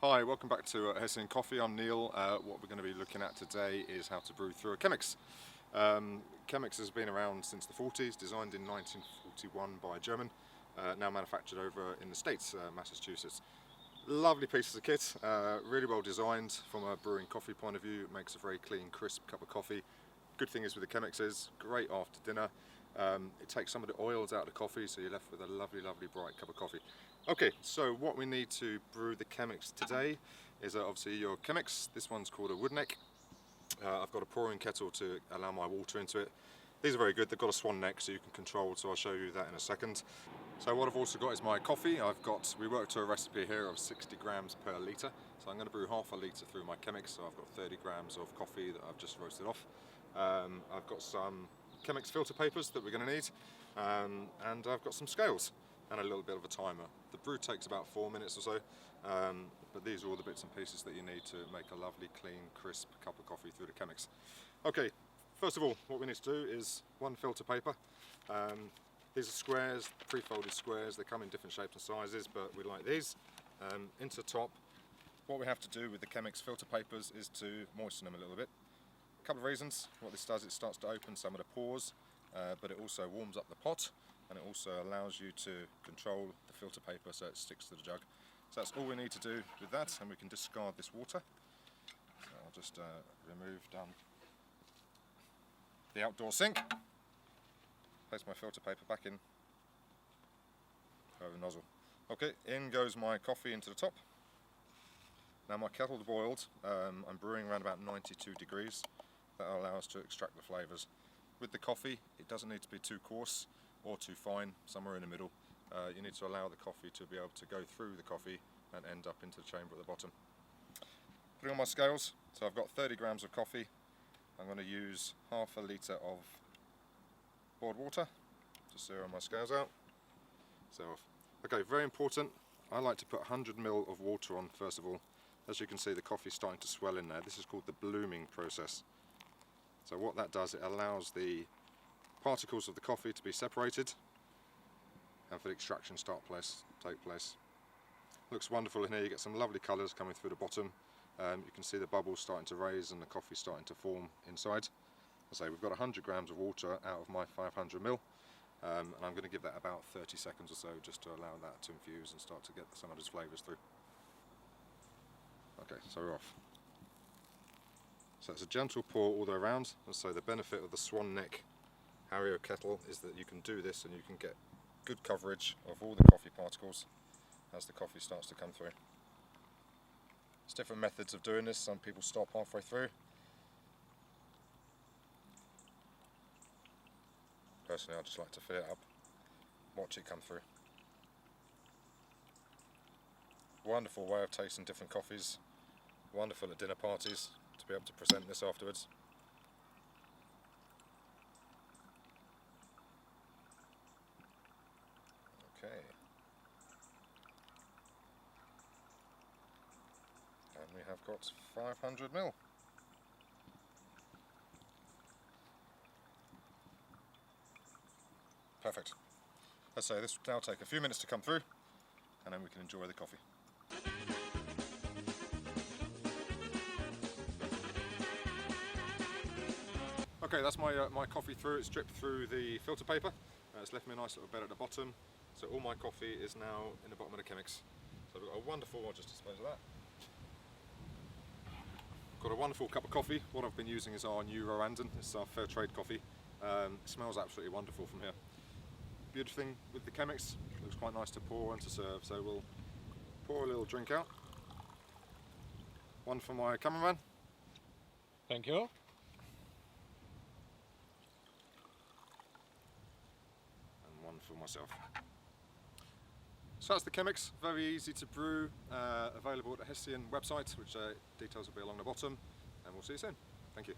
Hi, welcome back to Hessian Coffee. I'm Neil. What we're going to be looking at today is how to brew through a Chemex. Chemex has been around since the 40s, designed in 1941 by a German, now manufactured over in the States, Massachusetts. Lovely pieces of kit, really well designed from a brewing coffee point of view. It makes a very clean, crisp cup of coffee. Good thing is with the Chemex is great after dinner. It takes some of the oils out of the coffee, so you're left with a lovely, lovely bright cup of coffee. Okay, so what we need to brew the Chemex today is obviously your Chemex. This one's called a wood neck. I've got a pouring kettle to allow my water into it. These are very good. They've got a swan neck, so you can control, so I'll show you that in a second. So what I've also got is my coffee. We worked to a recipe here of 60 grams per litre. So I'm going to brew half a litre through my Chemex, so I've got 30 grams of coffee that I've just roasted off. I've got some Chemex filter papers that we're going to need, and I've got some scales and a little bit of a timer. The brew takes about 4 minutes or so, but these are all the bits and pieces that you need to make a lovely, clean, crisp cup of coffee through the Chemex. Okay, first of all, what we need to do is one filter paper. These are squares, pre-folded squares. They come in different shapes and sizes, but we like these. Into the top, what we have to do with the Chemex filter papers is to moisten them a little bit. A couple of reasons. What this does, it starts to open some of the pores, but it also warms up the pot, and it also allows you to control the filter paper so it sticks to the jug. So that's all we need to do with that, and we can discard this water. So I'll just remove down the outdoor sink, place my filter paper back in over the nozzle. Okay, in goes my coffee into the top. Now my kettle's boiled. I'm brewing around about 92 degrees. That will allow us to extract the flavours. With the coffee, it doesn't need to be too coarse or too fine, somewhere in the middle. You need to allow the coffee to be able to go through the coffee and end up into the chamber at the bottom. Putting on my scales, so I've got 30 grams of coffee. I'm going to use half a litre of boiled water to zero my scales out. So, okay, very important. I like to put 100 ml of water on first of all. As you can see, the coffee's starting to swell in there. This is called the blooming process. So what that does, it allows the particles of the coffee to be separated and for the extraction to take place. Looks wonderful in here. You get some lovely colours coming through the bottom. You can see the bubbles starting to raise and the coffee starting to form inside. As I say, we've got 100 grams of water out of my 500 ml, and I'm going to give that about 30 seconds or so just to allow that to infuse and start to get some of those flavours through. Okay, so we're off. So it's a gentle pour all the way around, and so the benefit of the swan neck Harrier kettle is that you can do this and you can get good coverage of all the coffee particles as the coffee starts to come through. There's different methods of doing this. Some people stop halfway through. Personally, I just like to fill it up, watch it come through. Wonderful way of tasting different coffees. Wonderful at dinner parties to be able to present this afterwards. Okay. And we have got 500 ml. Perfect. Let's say this will now take a few minutes to come through, and then we can enjoy the coffee. Okay, that's my coffee through. It's dripped through the filter paper. It's left me a nice little bed at the bottom. So all my coffee is now in the bottom of the Chemex. So we've got a wonderful, I'll just dispose of that. Got a wonderful cup of coffee. What I've been using is our new Rwandan. It's our fair trade coffee. It smells absolutely wonderful from here. Beautiful thing with the Chemex, looks quite nice to pour and to serve. So we'll pour a little drink out. One for my cameraman. Thank you. One for myself. So that's the Chemex, very easy to brew, available at the Hessian website, which details will be along the bottom, and we'll see you soon. Thank you.